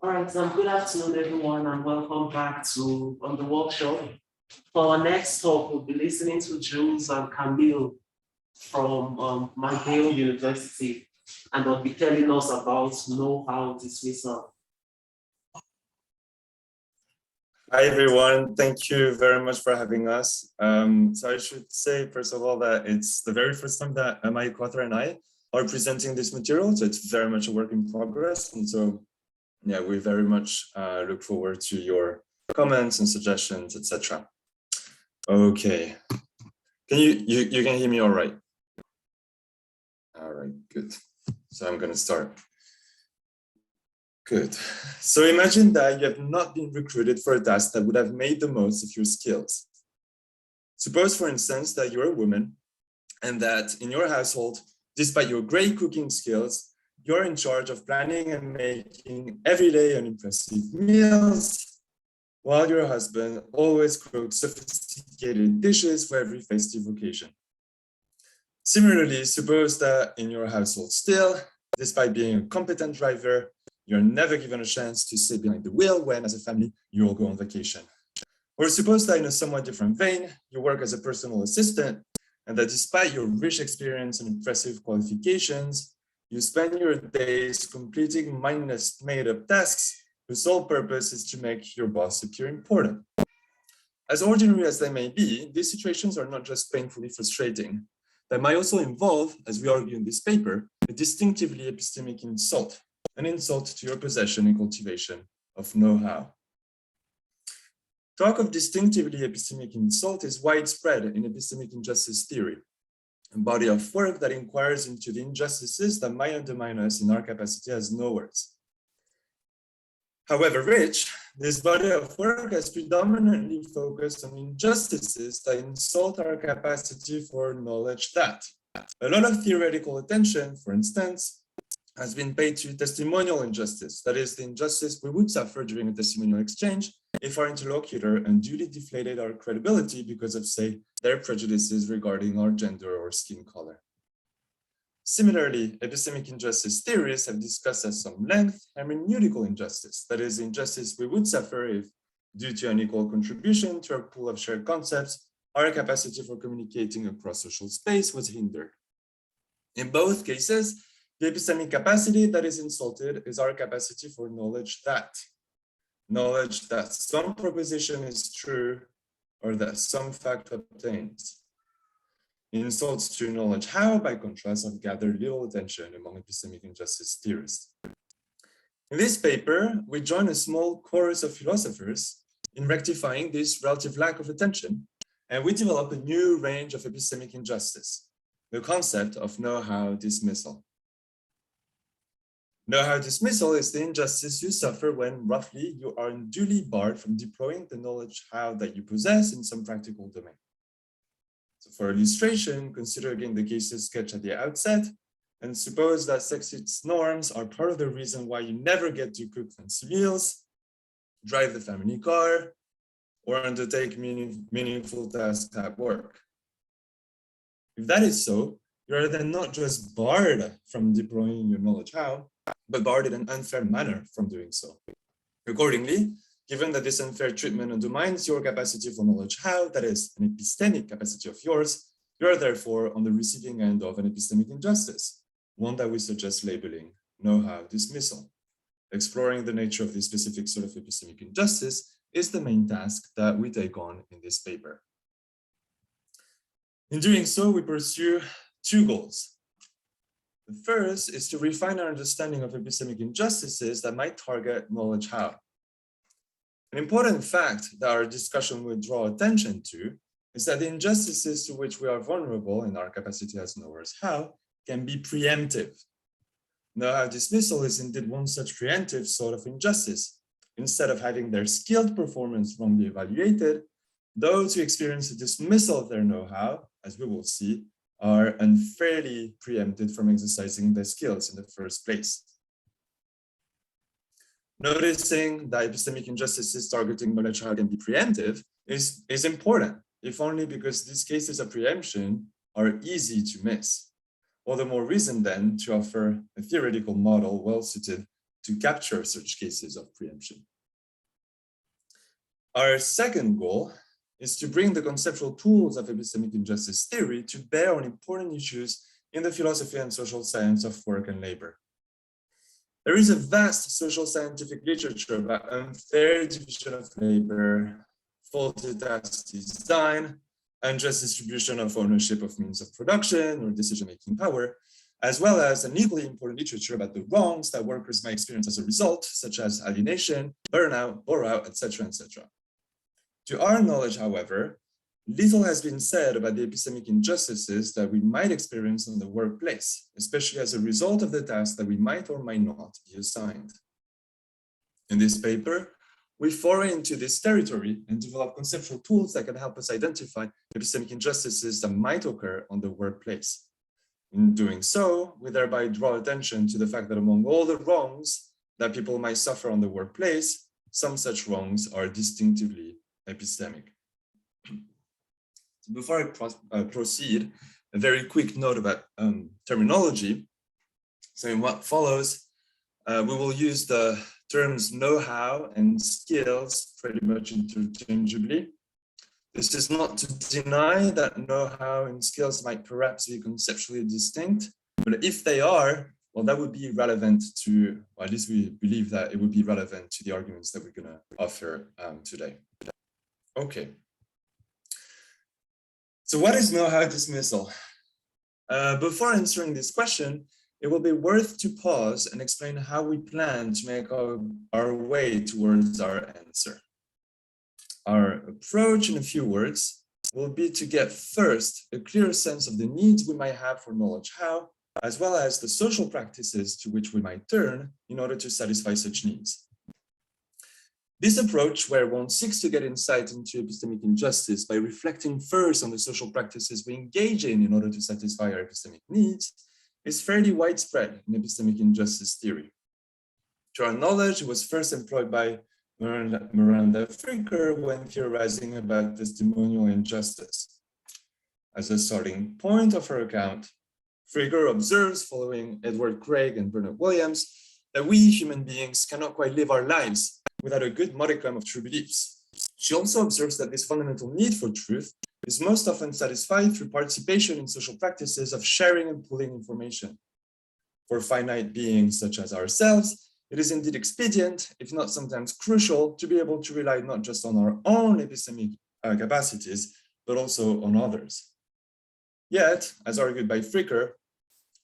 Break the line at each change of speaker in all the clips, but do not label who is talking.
All right, good afternoon, everyone, and welcome back to on the workshop. For our next talk, we'll be listening to Jules and Camille from McGill University, and they'll be telling us about know-how dismissal.
Hi, everyone. Thank you very much for having us. So I should say, first of all, that it's the very first time that my co-author and I are presenting this material, so it's very much a work in progress. And so, yeah, we very much look forward to your comments and suggestions, etc. Okay. Can you can hear me all right? All right, good. So I'm going to start. Good. So imagine that you have not been recruited for a task that would have made the most of your skills. Suppose, for instance, that you're a woman and that in your household, despite your great cooking skills, you're in charge of planning and making every day unimpressive meals, while your husband always cooks sophisticated dishes for every festive occasion. Similarly, suppose that in your household still, despite being a competent driver, you're never given a chance to sit behind the wheel when, as a family, you all go on vacation. Or suppose that in a somewhat different vein, you work as a personal assistant, and that despite your rich experience and impressive qualifications, you spend your days completing mindless, made-up tasks whose sole purpose is to make your boss appear important. As ordinary as they may be, these situations are not just painfully frustrating. They might also involve, as we argue in this paper, a distinctively epistemic insult, an insult to your possession and cultivation of know-how. Talk of distinctively epistemic insult is widespread in epistemic injustice theory, a body of work that inquires into the injustices that might undermine us in our capacity as knowers. However rich, this body of work has predominantly focused on injustices that insult our capacity for knowledge that. A lot of theoretical attention, for instance, has been paid to testimonial injustice, that is, the injustice we would suffer during a testimonial exchange if our interlocutor unduly deflated our credibility because of, say, their prejudices regarding our gender or skin color. Similarly, epistemic injustice theorists have discussed at some length hermeneutical injustice, that is, injustice we would suffer if, due to unequal contribution to our pool of shared concepts, our capacity for communicating across social space was hindered. In both cases, the epistemic capacity that is insulted is our capacity for knowledge that some proposition is true or that some fact obtains. Insults to knowledge how, by contrast, have gathered little attention among epistemic injustice theorists. In this paper, we join a small chorus of philosophers in rectifying this relative lack of attention, and we develop a new range of epistemic injustice, the concept of know-how dismissal. Know-how dismissal is the injustice you suffer when, roughly, you are unduly barred from deploying the knowledge how that you possess in some practical domain. So for illustration, consider again the cases sketched at the outset, and suppose that sexist norms are part of the reason why you never get to cook fancy meals, drive the family car, or undertake meaningful tasks at work. If that is so, you are then not just barred from deploying your knowledge how, but barred in an unfair manner from doing so. Accordingly, given that this unfair treatment undermines your capacity for knowledge how, that is, an epistemic capacity of yours, you are therefore on the receiving end of an epistemic injustice, one that we suggest labeling know-how dismissal. Exploring the nature of this specific sort of epistemic injustice is the main task that we take on in this paper. In doing so, we pursue two goals. The first is to refine our understanding of epistemic injustices that might target knowledge how. An important fact that our discussion will draw attention to is that the injustices to which we are vulnerable in our capacity as knowers how can be preemptive. Know-how dismissal is indeed one such preemptive sort of injustice. Instead of having their skilled performance wrongly evaluated, those who experience a dismissal of their know-how, as we will see, are unfairly preempted from exercising their skills in the first place. Noticing that epistemic injustices targeting knowledge how can be preemptive is important, if only because these cases of preemption are easy to miss. All the more reason then to offer a theoretical model well suited to capture such cases of preemption. Our second goal is to bring the conceptual tools of epistemic injustice theory to bear on important issues in the philosophy and social science of work and labor. There is a vast social scientific literature about unfair division of labor, faulty task design, unjust distribution of ownership of means of production or decision-making power, as well as an equally important literature about the wrongs that workers might experience as a result, such as alienation, burnout, bore-out, etc., etc. To our knowledge, however, little has been said about the epistemic injustices that we might experience in the workplace, especially as a result of the tasks that we might or might not be assigned. In this paper, we foray into this territory and develop conceptual tools that can help us identify epistemic injustices that might occur on the workplace. In doing so, we thereby draw attention to the fact that among all the wrongs that people might suffer on the workplace, some such wrongs are distinctively epistemic. Before I proceed, a very quick note about terminology. So in what follows, we will use the terms know-how and skills pretty much interchangeably. This is not to deny that know-how and skills might perhaps be conceptually distinct, but if they are, well, that would be relevant to, or at least we believe that it would be relevant to the arguments that we're going to offer today. Okay. So what is know-how dismissal? Before answering this question, it will be worth to pause and explain how we plan to make our way towards our answer. Our approach, in a few words, will be to get first a clear sense of the needs we might have for knowledge how, as well as the social practices to which we might turn in order to satisfy such needs. This approach, where one seeks to get insight into epistemic injustice by reflecting first on the social practices we engage in order to satisfy our epistemic needs, is fairly widespread in epistemic injustice theory. To our knowledge, it was first employed by Miranda Fricker when theorizing about testimonial injustice. As a starting point of her account, Fricker observes, following Edward Craig and Bernard Williams, that we human beings cannot quite live our lives without a good modicum of true beliefs. She also observes that this fundamental need for truth is most often satisfied through participation in social practices of sharing and pooling information. For finite beings such as ourselves, it is indeed expedient, if not sometimes crucial, to be able to rely not just on our own epistemic capacities, but also on others. Yet, as argued by Fricker,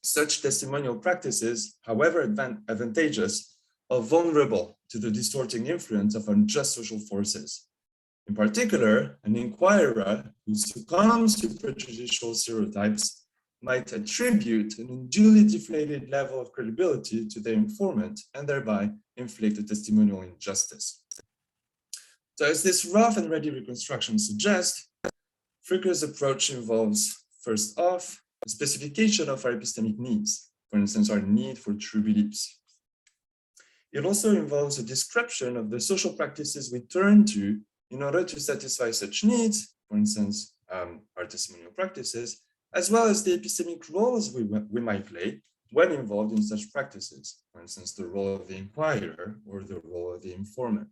such testimonial practices, however advantageous, are vulnerable to the distorting influence of unjust social forces. In particular, an inquirer who succumbs to prejudicial stereotypes might attribute an unduly deflated level of credibility to their informant and thereby inflict a testimonial injustice. So as this rough and ready reconstruction suggests, Fricker's approach involves, first off, a specification of our epistemic needs, for instance, our need for true beliefs. It also involves a description of the social practices we turn to in order to satisfy such needs, for instance, our testimonial practices, as well as the epistemic roles we might play when involved in such practices, for instance, the role of the inquirer or the role of the informant.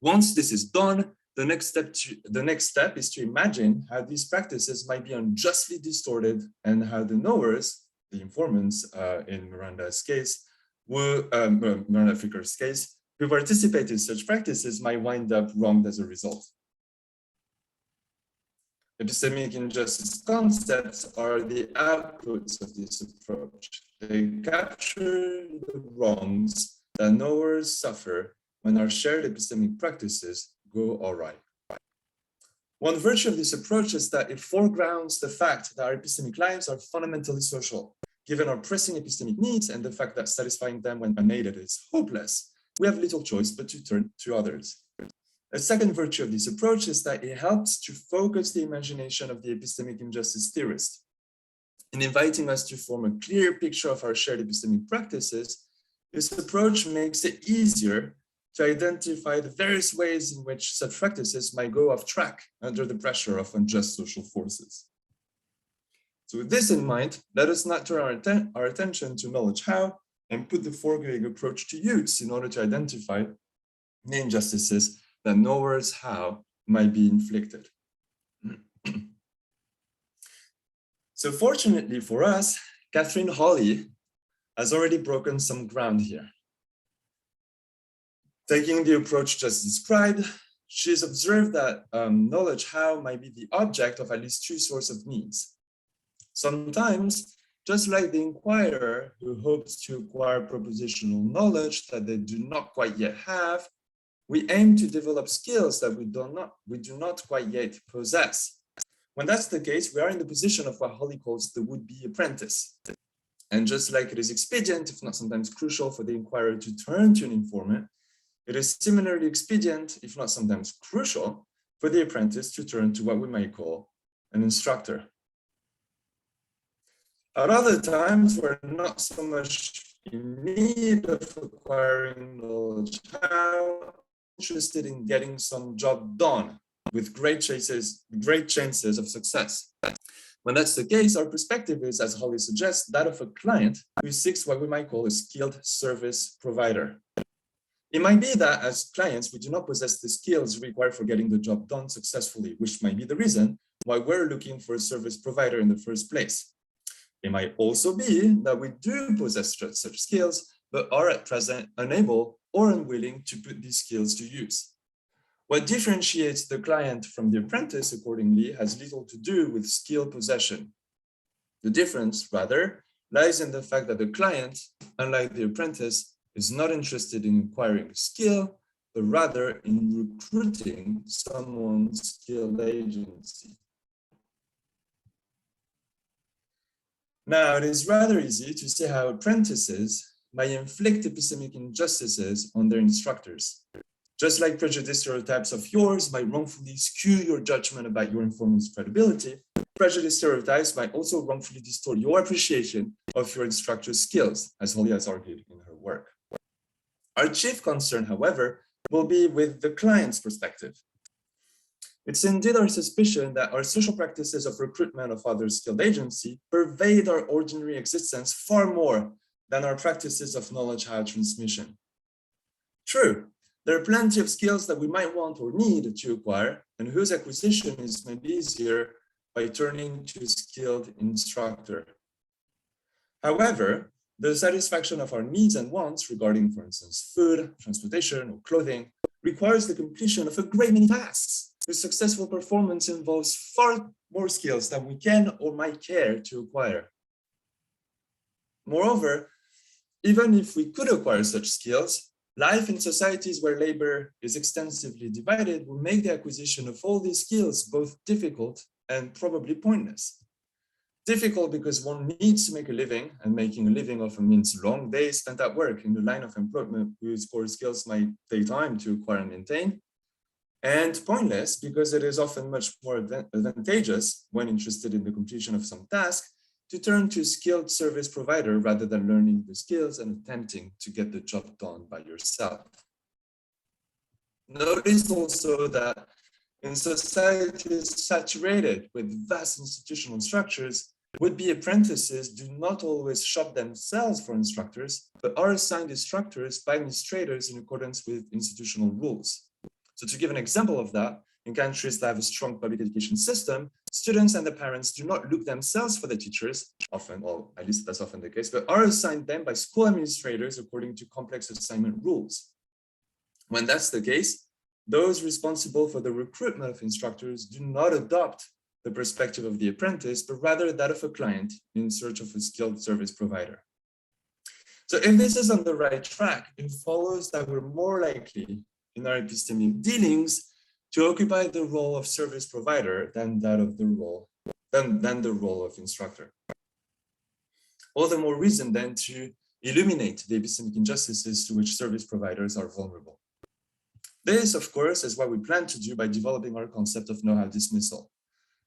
Once this is done, the next step is to imagine how these practices might be unjustly distorted and how the knowers, the informants in Miranda's case, Miranda Fricker's case, who participate in such practices might wind up wronged as a result. Epistemic injustice concepts are the outputs of this approach. They capture the wrongs that knowers suffer when our shared epistemic practices go awry. One virtue of this approach is that it foregrounds the fact that our epistemic lives are fundamentally social. Given our pressing epistemic needs and the fact that satisfying them when unaided is hopeless, we have little choice but to turn to others. A second virtue of this approach is that it helps to focus the imagination of the epistemic injustice theorist. In inviting us to form a clear picture of our shared epistemic practices, this approach makes it easier to identify the various ways in which such practices might go off track under the pressure of unjust social forces. So with this in mind, let us not turn our attention to knowledge how, and put the foregoing approach to use in order to identify the injustices that no words how might be inflicted. So fortunately for us, Catherine Hawley has already broken some ground here. Taking the approach just described, she's observed that knowledge how might be the object of at least two sorts of needs. Sometimes, just like the inquirer who hopes to acquire propositional knowledge that they do not quite yet have, we aim to develop skills that we do not quite yet possess. When that's the case, we are in the position of what Hawley calls the would-be apprentice. And just like it is expedient, if not sometimes crucial, for the inquirer to turn to an informant, it is similarly expedient, if not sometimes crucial, for the apprentice to turn to what we might call an instructor. At other times, we're not so much in need of acquiring knowledge how, interested in getting some job done with great chances of success. When that's the case, our perspective is, as Hawley suggests, that of a client who seeks what we might call a skilled service provider. It might be that as clients, we do not possess the skills required for getting the job done successfully, which might be the reason why we're looking for a service provider in the first place. It might also be that we do possess such skills, but are at present unable or unwilling to put these skills to use. What differentiates the client from the apprentice, accordingly, has little to do with skill possession. The difference, rather, lies in the fact that the client, unlike the apprentice, is not interested in acquiring skill, but rather in recruiting someone's skilled agency. Now, it is rather easy to see how apprentices might inflict epistemic injustices on their instructors. Just like prejudiced stereotypes of yours might wrongfully skew your judgment about your informant's credibility, prejudiced stereotypes might also wrongfully distort your appreciation of your instructor's skills, as Hawley has argued in her work. Our chief concern, however, will be with the client's perspective. It's indeed our suspicion that our social practices of recruitment of other skilled agency pervade our ordinary existence far more than our practices of knowledge how transmission. True, there are plenty of skills that we might want or need to acquire, and whose acquisition is maybe easier by turning to a skilled instructor. However, the satisfaction of our needs and wants regarding, for instance, food, transportation, or clothing requires the completion of a great many tasks, whose successful performance involves far more skills than we can or might care to acquire. Moreover, even if we could acquire such skills, life in societies where labor is extensively divided will make the acquisition of all these skills both difficult and probably pointless. Difficult because one needs to make a living, and making a living often means long days spent at work in the line of employment whose core skills might take time to acquire and maintain. And pointless because it is often much more advantageous when interested in the completion of some task to turn to a skilled service provider rather than learning the skills and attempting to get the job done by yourself. Notice also that in societies saturated with vast institutional structures, would-be apprentices do not always shop themselves for instructors, but are assigned instructors by administrators in accordance with institutional rules. So to give an example of that, in countries that have a strong public education system, students and their parents do not look themselves for the teachers, often, or at least that's often the case, but are assigned them by school administrators according to complex assignment rules. When that's the case, those responsible for the recruitment of instructors do not adopt the perspective of the apprentice, but rather that of a client in search of a skilled service provider. So if this is on the right track, it follows that we're more likely in our epistemic dealings to occupy the role of service provider than that of the role of instructor. All the more reason then to illuminate the epistemic injustices to which service providers are vulnerable. This, of course, is what we plan to do by developing our concept of know-how dismissal.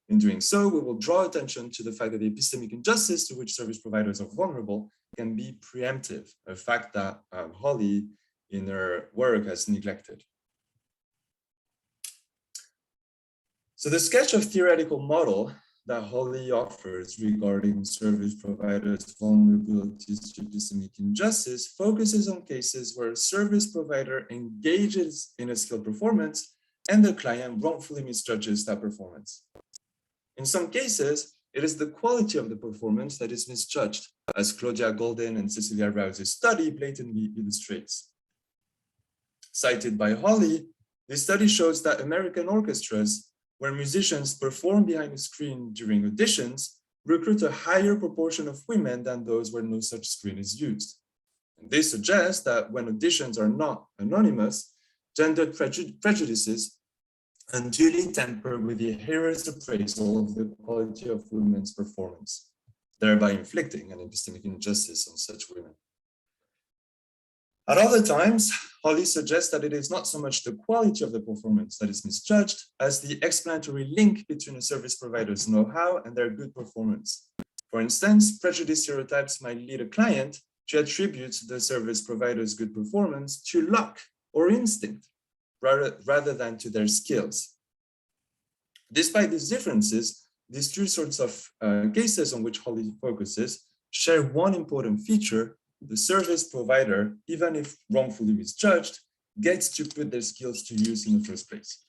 In doing so, we will draw attention to the fact that the epistemic injustice to which service providers are vulnerable can be preemptive, a fact that Hawley in her work has neglected. So the sketch of theoretical model that Holly offers regarding service providers' vulnerabilities to epistemic injustice focuses on cases where a service provider engages in a skill performance and the client wrongfully misjudges that performance. In some cases, it is the quality of the performance that is misjudged, as Claudia Golden and Cecilia Rouse's study blatantly illustrates. Cited by Holly, this study shows that American orchestras, where musicians perform behind a screen during auditions, recruit a higher proportion of women than those where no such screen is used. And they suggest that when auditions are not anonymous, gendered prejudices unduly temper with the hearer's appraisal of the quality of women's performance, thereby inflicting an epistemic injustice on such women. At other times, Holly suggests that it is not so much the quality of the performance that is misjudged as the explanatory link between a service provider's know-how and their good performance. For instance, prejudice stereotypes might lead a client to attribute the service provider's good performance to luck or instinct, rather than to their skills. Despite these differences, these two sorts of cases on which Holly focuses share one important feature: the service provider, even if wrongfully misjudged, gets to put their skills to use in the first place.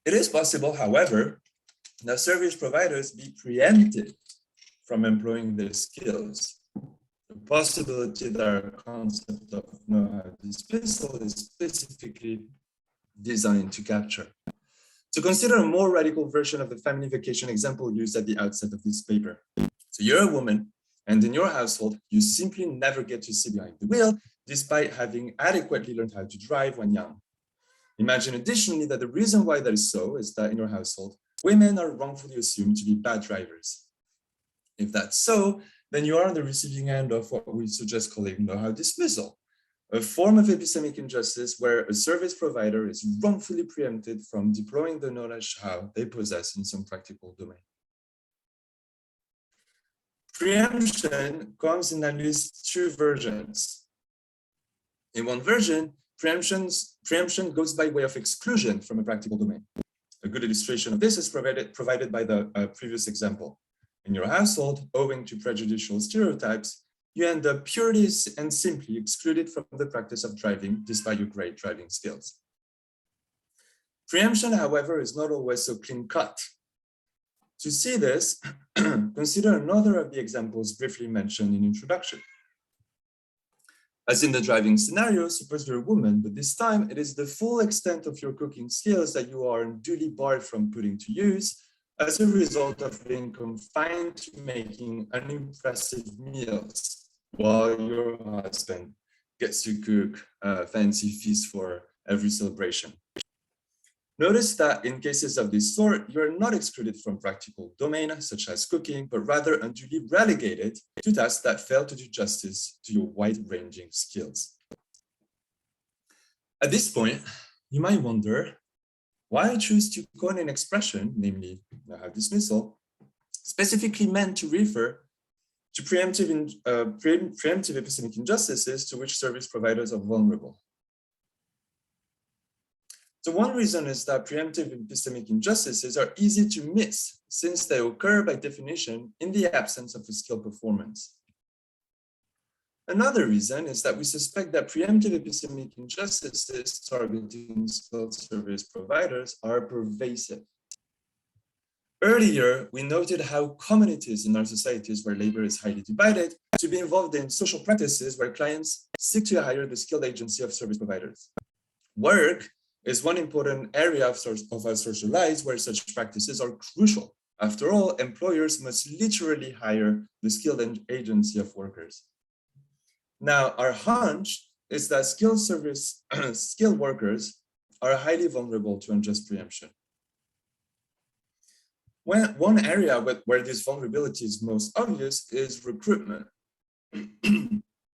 It is possible, however, that service providers be preempted from employing their skills. The possibility that our concept of know-how dismissal is specifically designed to capture. To consider a more radical version of the family vacation example used at the outset of this paper. So you're a woman, and in your household, you simply never get to sit behind the wheel, despite having adequately learned how to drive when young. Imagine additionally that the reason why that is so is that in your household, women are wrongfully assumed to be bad drivers. If that's so, then you are on the receiving end of what we suggest calling know-how dismissal, a form of epistemic injustice where a service provider is wrongfully preempted from deploying the knowledge-how they possess in some practical domain. Preemption comes in at least two versions. In one version, preemption goes by way of exclusion from a practical domain. A good illustration of this is provided by the previous example. In your household, owing to prejudicial stereotypes, you end up purely and simply excluded from the practice of driving despite your great driving skills. Preemption, however, is not always so clean-cut. To see this, consider another of the examples briefly mentioned in introduction. As in the driving scenario, suppose you're a woman, but this time it is the full extent of your cooking skills that you are unduly barred from putting to use as a result of being confined to making unimpressive meals while your husband gets to cook a fancy feast for every celebration. Notice that in cases of this sort, you're not excluded from practical domain, such as cooking, but rather unduly relegated to tasks that fail to do justice to your wide-ranging skills. At this point, you might wonder why I choose to coin an expression, namely know-how dismissal, specifically meant to refer to preemptive epistemic injustices to which service providers are vulnerable. So one reason is that preemptive epistemic injustices are easy to miss since they occur by definition in the absence of a skill performance. Another reason is that we suspect that preemptive epistemic injustices targeting skilled service providers are pervasive. Earlier, we noted how common it is in our societies where labor is highly divided to be involved in social practices where clients seek to hire the skilled agency of service providers. Work is one important area of our social lives where such practices are crucial. After all, employers must literally hire the skilled agency of workers. Now, our hunch is that skilled workers are highly vulnerable to unjust preemption. One area where this vulnerability is most obvious is recruitment.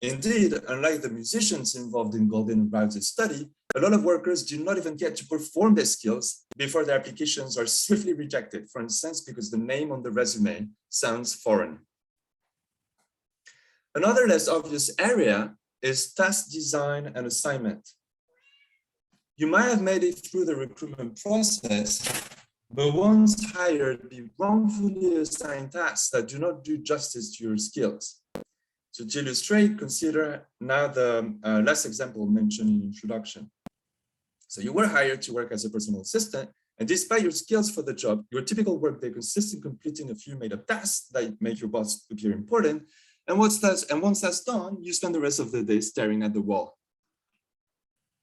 Indeed, unlike the musicians involved in Golden and Rouse's study, a lot of workers do not even get to perform their skills before their applications are swiftly rejected, for instance, because the name on the resume sounds foreign. Another less obvious area is task design and assignment. you might have made it through the recruitment process, but once hired, be wrongfully assigned tasks that do not do justice to your skills. So to illustrate, consider now the last example mentioned in the introduction. So you were hired to work as a personal assistant, and despite your skills for the job, your typical workday consists in completing a few made-up tasks that make your boss appear important. And once that's done, you spend the rest of the day staring at the wall.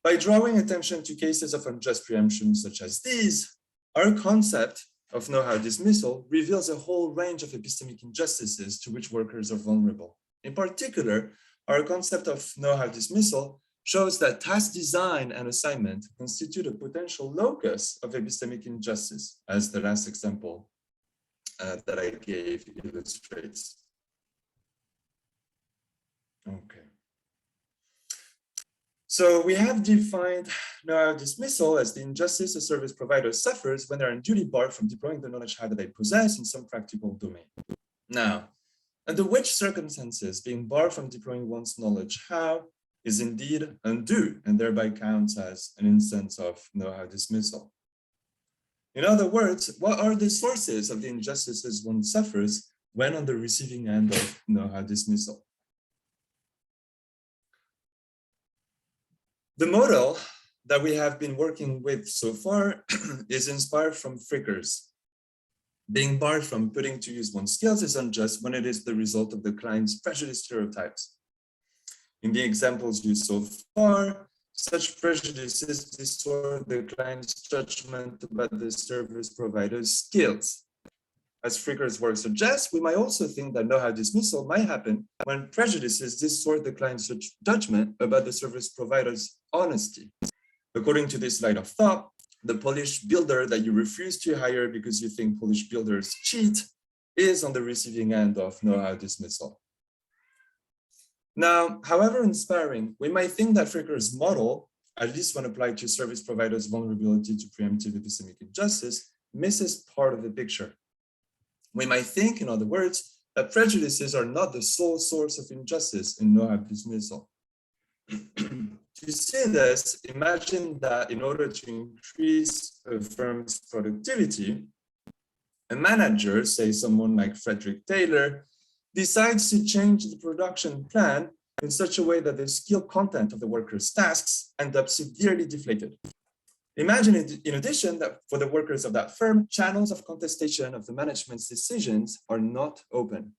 By drawing attention to cases of unjust preemption such as these, our concept of know-how dismissal reveals a whole range of epistemic injustices to which workers are vulnerable. In particular, our concept of know-how dismissal shows that task design and assignment constitute a potential locus of epistemic injustice, as the last example that I gave illustrates. Okay. So we have defined know-how dismissal as the injustice a service provider suffers when they're unduly barred from deploying the knowledge how that they possess in some practical domain. Now, under which circumstances being barred from deploying one's knowledge how is indeed undue and thereby counts as an instance of know-how dismissal. In other words, what are the sources of the injustices one suffers when on the receiving end of know-how dismissal? The model that we have been working with so far is inspired from Frickers. Being barred from putting to use one's skills is unjust when it is the result of the client's prejudice stereotypes. In the examples used so far, such prejudices distort the client's judgment about the service provider's skills. As Frickers' work suggests, we might also think that know-how dismissal might happen when prejudices distort the client's judgment about the service provider's honesty. According to this line of thought, the Polish builder that you refuse to hire because you think Polish builders cheat is on the receiving end of know-how dismissal. Now, however inspiring, we might think that Frickers' model, at least when applied to service providers' vulnerability to preemptive epistemic injustice, misses part of the picture. We might think, in other words, that prejudices are not the sole source of injustice in know-how dismissal. To see this, imagine that in order to increase a firm's productivity, a manager, say someone like Frederick Taylor, decides to change the production plan in such a way that the skill content of the workers' tasks end up severely deflated. Imagine, in addition, that for the workers of that firm, channels of contestation of the management's decisions are not open.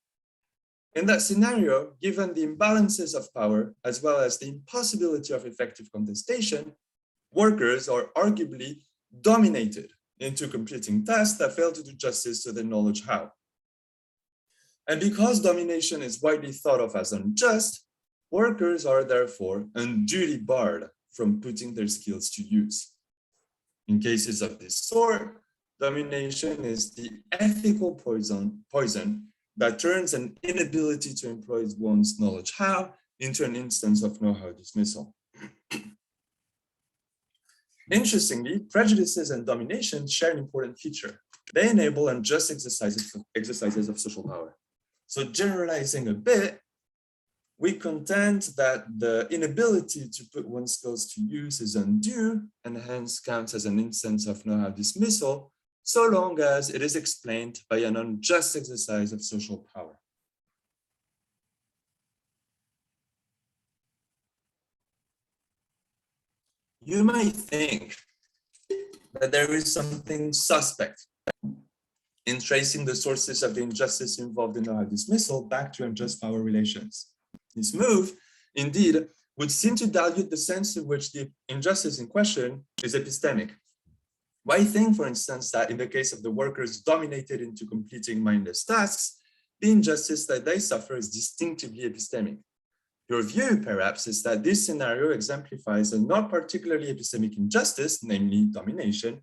In that scenario, given the imbalances of power, as well as the impossibility of effective contestation, workers are arguably dominated into completing tasks that fail to do justice to their knowledge how. And because domination is widely thought of as unjust, workers are therefore unduly barred from putting their skills to use. In cases of this sort, domination is the ethical poison that turns an inability to employ one's knowledge how into an instance of know-how dismissal. Interestingly, prejudices and domination share an important feature. They enable unjust exercises of social power. So generalizing a bit, we contend that the inability to put one's skills to use is undue and hence counts as an instance of know-how dismissal, so long as it is explained by an unjust exercise of social power. You might think that there is something suspect in tracing the sources of the injustice involved in know-how dismissal back to unjust power relations. This move, indeed, would seem to dilute the sense in which the injustice in question is epistemic. Why think, for instance, that in the case of the workers dominated into completing mindless tasks, the injustice that they suffer is distinctively epistemic? Your view, perhaps, is that this scenario exemplifies a not particularly epistemic injustice, namely domination,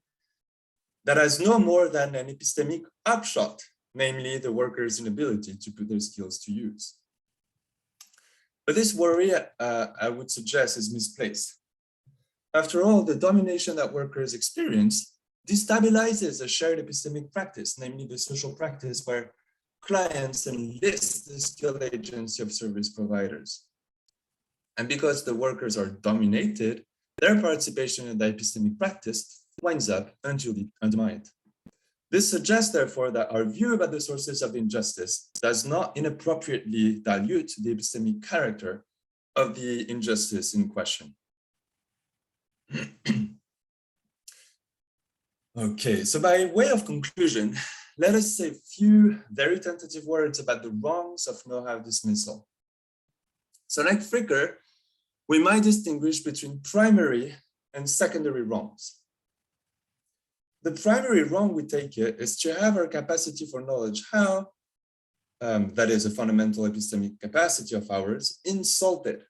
that has no more than an epistemic upshot, namely the workers' inability to put their skills to use. But this worry, I would suggest, is misplaced. After all, the domination that workers experience destabilizes a shared epistemic practice, namely the social practice where clients enlist the skilled agency of service providers. And because the workers are dominated, their participation in the epistemic practice winds up unduly undermined. This suggests, therefore, that our view about the sources of injustice does not inappropriately dilute the epistemic character of the injustice in question. Okay, so by way of conclusion, let us say a few very tentative words about the wrongs of know-how dismissal. So like Fricker, we might distinguish between primary and secondary wrongs. The primary wrong, we take it, is to have our capacity for knowledge how, that is a fundamental epistemic capacity of ours, insulted.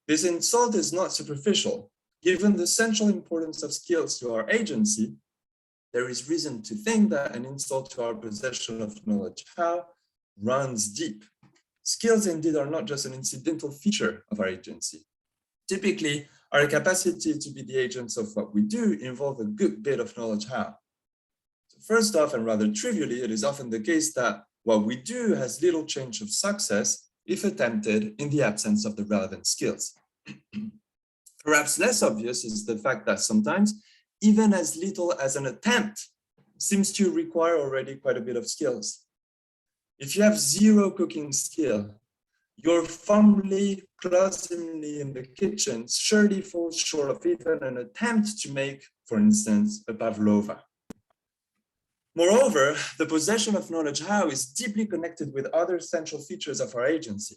This insult is not superficial. Given the central importance of skills to our agency, there is reason to think that an insult to our possession of knowledge how runs deep. Skills indeed are not just an incidental feature of our agency. Typically, our capacity to be the agents of what we do involve a good bit of knowledge how. So first off, and rather trivially, it is often the case that what we do has little chance of success if attempted in the absence of the relevant skills. Perhaps less obvious is the fact that sometimes even as little as an attempt seems to require already quite a bit of skills. If you have zero cooking skill, your family clumsily in the kitchen surely falls short of even an attempt to make, for instance, a pavlova. Moreover, the possession of knowledge how is deeply connected with other central features of our agency.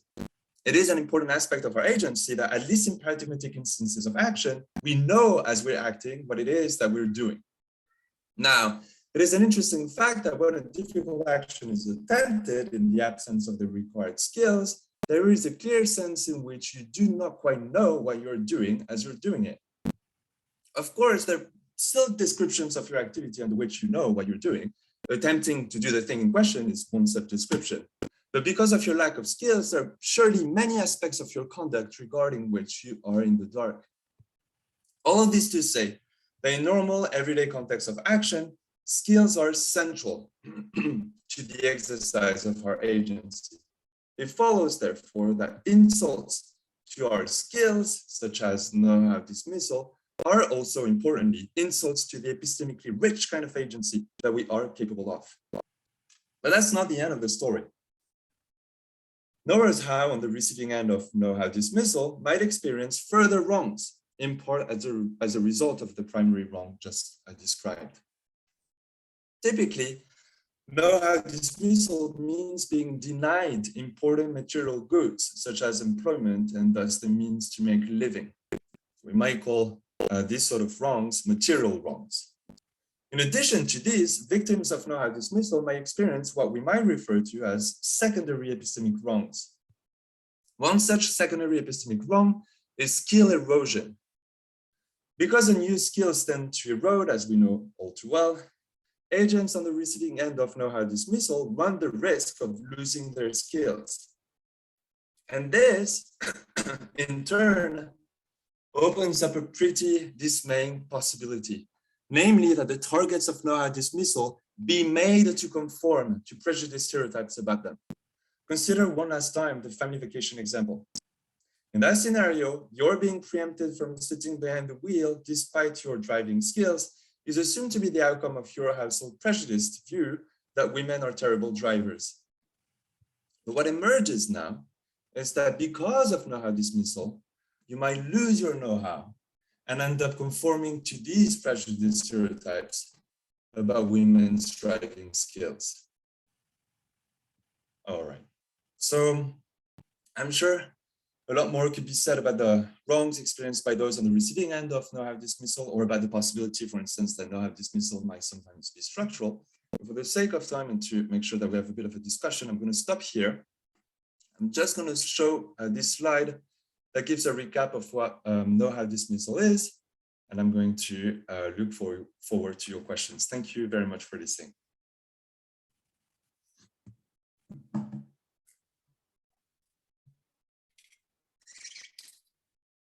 It is an important aspect of our agency that, at least in paradigmatic instances of action, we know as we're acting what it is that we're doing. Now, it is an interesting fact that when a difficult action is attempted in the absence of the required skills, there is a clear sense in which you do not quite know what you're doing as you're doing it. Of course, there are still descriptions of your activity under which you know what you're doing. Attempting to do the thing in question is one such description. But because of your lack of skills, there are surely many aspects of your conduct regarding which you are in the dark. All of this to say that in normal, everyday context of action, skills are central to the exercise of our agency. It follows, therefore, that insults to our skills, such as know-how dismissal, are also importantly insults to the epistemically rich kind of agency that we are capable of. But that's not the end of the story. Knowers how, on the receiving end of know-how dismissal, might experience further wrongs, in part as a result of the primary wrong just described. Typically, know-how dismissal means being denied important material goods, such as employment and thus the means to make a living. We might call these sort of wrongs material wrongs. In addition to these, victims of know-how dismissal may experience what we might refer to as secondary epistemic wrongs. One such secondary epistemic wrong is skill erosion. Because unused skills tend to erode, as we know all too well, agents on the receiving end of know-how dismissal run the risk of losing their skills. And this, in turn, opens up a pretty dismaying possibility, namely that the targets of know-how dismissal be made to conform to prejudiced stereotypes about them. Consider one last time the family vacation example. In that scenario, your being preempted from sitting behind the wheel despite your driving skills is assumed to be the outcome of your household prejudiced view that women are terrible drivers. But what emerges now is that because of know-how dismissal, you might lose your know-how and end up conforming to these prejudiced stereotypes about women's driving skills. All right, so I'm sure a lot more could be said about the wrongs experienced by those on the receiving end of know-how dismissal, or about the possibility, for instance, that know-how dismissal might sometimes be structural. But for the sake of time and to make sure that we have a bit of a discussion, I'm going to stop here. I'm just going to show this slide that gives a recap of what know-how dismissal is, and I'm going to look forward to your questions. Thank you very much for listening.